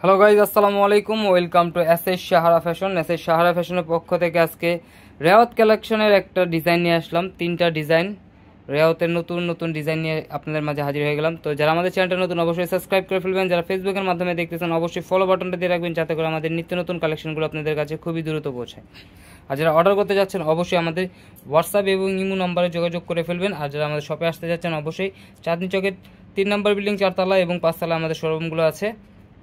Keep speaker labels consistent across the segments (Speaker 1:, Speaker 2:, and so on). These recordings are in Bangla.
Speaker 1: হ্যালো গাইজ, আসসালামু আলাইকুম। Welcome to SS Sahara fashion. SS Sahara ফ্যাশনের পক্ষ থেকে আজকে রেওয়াত কালেকশনের একটা ডিজাইন নিয়ে আসলাম। 3টা ডিজাইন রেওয়াতের নতুন নতুন ডিজাইন নিয়ে আপনাদের মাঝে হাজির হয়ে গেলাম। তো যারা আমাদের চ্যানেলটা নতুন অবশ্যই সাবস্ক্রাইব করে ফেলবেন, যারা ফেসবুকের মাধ্যমে দেখতেছেন অবশ্যই ফলো বাটনটা দিয়ে রাখবেন, যাতে করে আমাদের নিত্য নতুন কালেকশনগুলো আপনাদের কাছে খুবই দ্রুত পৌঁছায়। আর যারা অর্ডার করতে যাচ্ছেন অবশ্যই আমাদের হোয়াটসঅ্যাপ এবং ইমো নম্বরে যোগাযোগ করে ফেলবেন। আর যারা আমাদের শপে আসতে যাচ্ছেন অবশ্যই চাঁদনী চকের 3 নম্বর বিল্ডিং 4 তলা এবং 5 তলা আমাদের শোরুমগুলো আছে,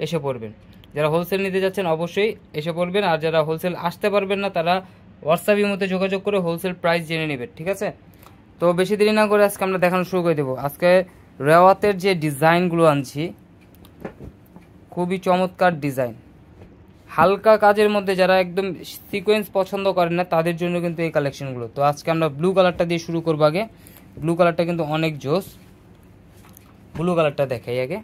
Speaker 1: এসে পড়বেন। যারা হোলসেল নিতে যাচ্ছেন অবশ্যই এসে পড়বেন। আর যারা হোলসেল আসতে পারবেন না তারা হোয়াটসঅ্যাপের মধ্যে যোগাযোগ করে হোলসেল প্রাইস জেনে নেবেন, ঠিক আছে? তো বেশি দেরি না করে আজকে আমরা দেখানো শুরু করে দেবো। আজকে রেওয়াতের যে ডিজাইনগুলো আনছি খুবই চমৎকার ডিজাইন, হালকা কাজের মধ্যে যারা একদম সিকোয়েন্স পছন্দ করেন না তাদের জন্য কিন্তু এই কালেকশনগুলো। তো আজকে আমরা ব্লু কালারটা দিয়ে শুরু করবো। আগে ব্লু কালারটা কিন্তু অনেক জোস। ব্লু কালারটা দেখাই আগে,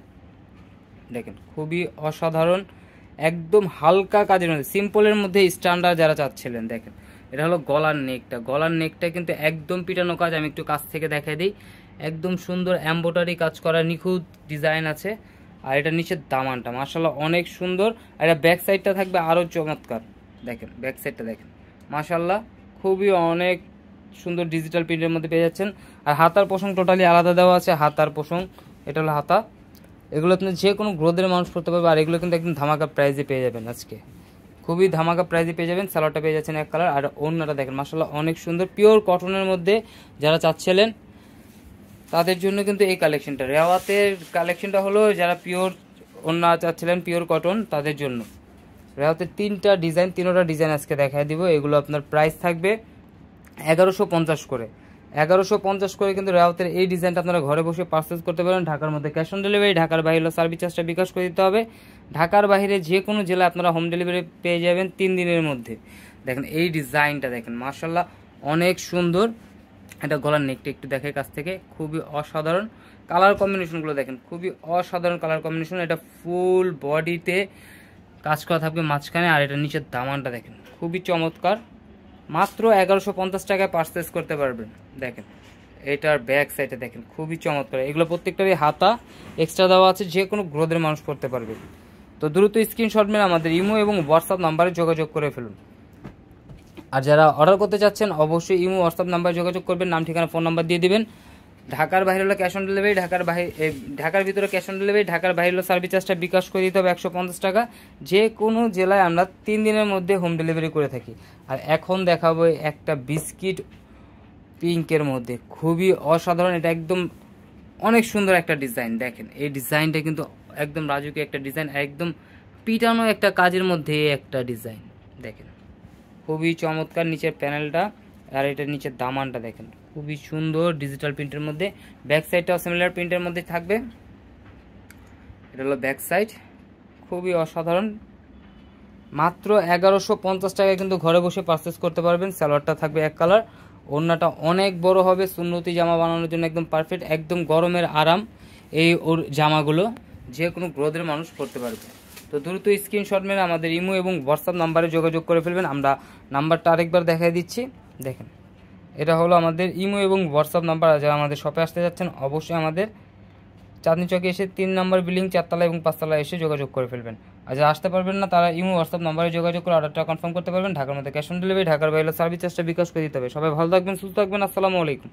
Speaker 1: দেখেন খুবই অসাধারণ, একদম হালকা কাজের মধ্যে সিম্পলের মধ্যে স্ট্যান্ডার্ড যারা চাচ্ছিলেন। দেখেন এটা হলো গলার নেকটা। গলার নেকটা কিন্তু একদম পিটানো কাজ। আমি একটু কাছ থেকে দেখাই দিই, একদম সুন্দর এমব্রয়ডারি কাজ করা নিখুঁত ডিজাইন আছে। আর এটা নিচের দামানটা মাশাআল্লাহ অনেক সুন্দর। আর এটা ব্যাক সাইডটা থাকবে আরও চমৎকার। দেখেন ব্যাক সাইডটা দেখেন মাশাআল্লাহ খুবই অনেক সুন্দর ডিজিটাল প্রিন্টের মধ্যে পেয়ে যাচ্ছেন। আর হাতার পোষণ টোটালি আলাদা দেওয়া আছে। হাতার পোষণ এটা হলো হাতা। এগুলো আপনি যে কোনো গ্রোথের মানুষ করতে পারবে। আর এগুলো কিন্তু একদম ধামাকা প্রাইজে পেয়ে যাবেন, আজকে খুবই ধামাকা প্রাইজে পেয়ে যাবেন। সালোয়ারটা পেয়ে যাচ্ছেন এক কালার। আর ওড়নাটা দেখেন মাশাআল্লাহ অনেক সুন্দর, পিওর কটনের মধ্যে যারা চাচ্ছিলেন তাদের জন্য কিন্তু এই কালেকশনটা। রেওয়াতের কালেকশনটা হলো যারা পিওর ওড়না চাচ্ছিলেন, পিওর কটন, তাদের জন্য রেওয়াতের 3টা ডিজাইন, 3টা ডিজাইন আজকে দেখাই দিব। এগুলো আপনার প্রাইস থাকবে 1150 করে। 1150 করে কিন্তু রেওয়াতের এই ডিজাইনটা আপনারা ঘরে বসে পারচেজ করতে পারেন। ঢাকার মধ্যে ক্যাশ অন ডেলিভারি, ঢাকার বাইরে সার্ভিস চার্জটা বিকাশ করে দিতে হবে। ঢাকার বাইরে যে কোনো জেলায় আপনারা হোম ডেলিভারি পেয়ে যাবেন 3 দিনের মধ্যে। দেখেন এই ডিজাইনটা দেখেন মাশাআল্লাহ অনেক সুন্দর। এটা গলার নেকটা একটু দেখে কাছ থেকে, খুবই অসাধারণ। কালার কম্বিনেশনগুলো দেখেন খুবই অসাধারণ কালার কম্বিনেশন। এটা ফুল বডিতে কাজ করা থাকবে মাঝখানে। আর এটা নিচের দামানটা দেখেন খুবই চমৎকার। মাত্র 1150 টাকায় পারচেস করতে পারবেন। দেখেন এটার ব্যাক সাইডে দেখেন খুবই চমৎকার। এগুলো প্রত্যেকটারই হাতা এক্সট্রা দেওয়া আছে, যে কোনো গ্রোথের মানুষ করতে পারবে। তো দ্রুত স্ক্রিনশট মেরে আমাদের ইমো এবং হোয়াটসঅ্যাপ নাম্বারে যোগাযোগ করে ফেলুন। আর যারা অর্ডার করতে চাচ্ছেন অবশ্যই ইমো হোয়াটসঅ্যাপ নাম্বারে যোগাযোগ করবেন, নাম ঠিকানা ফোন নাম্বার দিয়ে দিবেন। ঢাকার বাইরে হলো ক্যাশ অন ডেলিভারি, ঢাকার ভিতরে ক্যাশ অন ডেলিভারি, ঢাকার বাইরে হলো সার্ভিস চার্জটা বিকাশ করে দিতে হবে 150 টাকা। যে কোনো জেলায় আমরা 3 দিনের মধ্যে হোম ডেলিভারি করে থাকি। আর এখন দেখাবো একটা বিস্কিট পিঙ্কের মধ্যে খুবই অসাধারণ, এটা একদম অনেক সুন্দর একটা ডিজাইন। দেখেন এই ডিজাইনটা কিন্তু একদম রাজুকি একটা ডিজাইন, একদম পিটানো একটা কাজের মধ্যে একটা ডিজাইন। দেখেন খুবই চমৎকার নিচের প্যানেলটা। আর এটার নিচের দামানটা দেখেন খুবই সুন্দর ডিজিটাল প্রিন্টের মধ্যে। ব্যাক সাইডটাও সিমিলার প্রিন্টের মধ্যে থাকবে। এটা হলো ব্যাক সাইড, খুবই অসাধারণ। মাত্র 1150 টাকায় কিন্তু ঘরে বসে পারচেস করতে পারবেন। সালোয়ারটা থাকবে এক কালার, ওড়নাটা অনেক বড় হবে, সুন্নতি জামা বানানোর জন্য একদম পারফেক্ট, একদম গরমের আরাম। এই ওর জামাগুলো যে কোনো গ্রোথের মানুষ করতে পারবে। তো দ্রুত স্ক্রিনশট মেরে আমাদের ইমো এবং হোয়াটসঅ্যাপ নাম্বারে যোগাযোগ করে ফেলবেন। আমরা নাম্বারটা আরেকবার দেখাই দিচ্ছি। দেখেন এটা হলো আমাদের ইমো এবং হোয়াটসঅ্যাপ নাম্বার। যারা আমাদের শপে আসতে যাচ্ছেন অবশ্যই আমাদের চাঁদনী চকে এসে 3 নম্বর বিল্ডিং 4 তলা এবং 5 তলা এসে যোগাযোগ করে ফেলবেন। আর যারা আসতে পারবেন না তারা ইমো হোয়াটসঅ্যাপ নাম্বারে যোগাযোগ করে অর্ডারটা কনফার্ম করতে পারবেন। ঢাকার মধ্যে ক্যাশ অন ডেলিভারি, ঢাকার বাইরে সার্ভিস চার্জটা বিকাশ করে দিতে হবে। সবাই ভালো থাকবেন, সুস্থ থাকবেন। আসসালামু আলাইকুম।